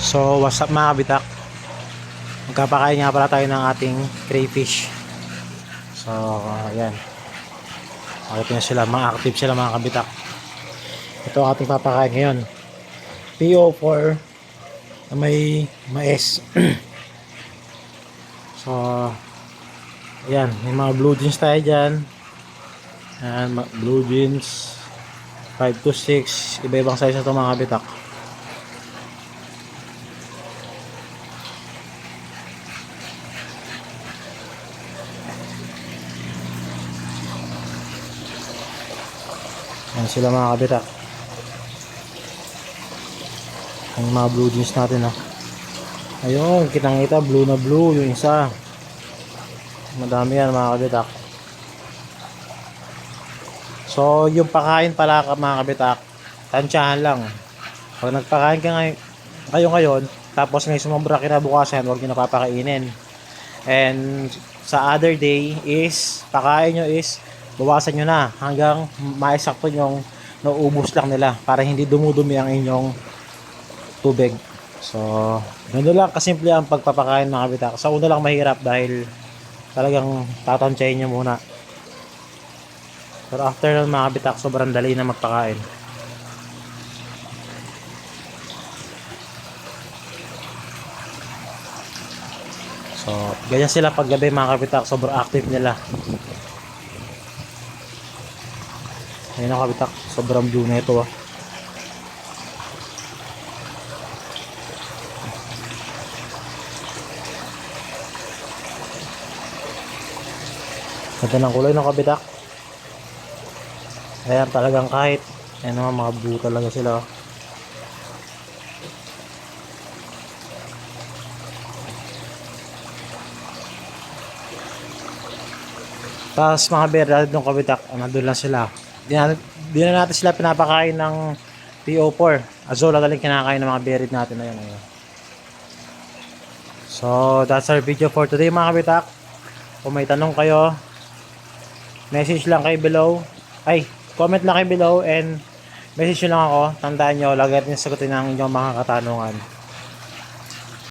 So what's up mga kabitak, magkapakain nga pala tayo ng ating crayfish. So ayan, makita nyo sila, mga active sila mga kabitak. Ito ang ating papakain ngayon, PO4 na may mais. So ayan, may mga blue jeans tayo dyan. Ayan, blue jeans 5 to 6, iba-ibang size na ito mga kabitak. Ayan sila mga kabitak, ang mga blue jeans natin. Ayun, kitang kita, blue na blue yung isa. Madami yan mga kabitak. So yung pakain pala mga kabitak, tansyahan lang. Pag nagpakain ka kayo ngayon, tapos may sumobra kinabukasan, huwag nyo napapakainin. And sa other day is, pakain nyo is bawasan nyo na hanggang maisakto yung naubos lang nila, para hindi dumudumi ang inyong tubig. So gano'n lang kasimple ang pagpapakain mga kabitak. Sa una lang mahirap dahil talagang tatansyahin nyo muna, pero after nun mga kabitak, sobrang dali na magpakain. So ganyan sila pag gabi mga kabitak, sobrang active nila. Ayun ang kabitak, sobrang blue na ito. Ganda ng kulay ng kabitak. Ayan, talagang kahit ano, mga blue talaga sila. Tapos mga bearded ng kabitak, nandun lang sila. Di na natin sila pinapakain ng PO4. Azola galing kinakain ng mga bearded natin. Ayan. So that's our video for today mga kabitak. Kung may tanong kayo, message lang kayo below. Comment lang kayo below and message nyo lang ako. Tandaan nyo, lagi natin sagutin ang inyong mga katanungan.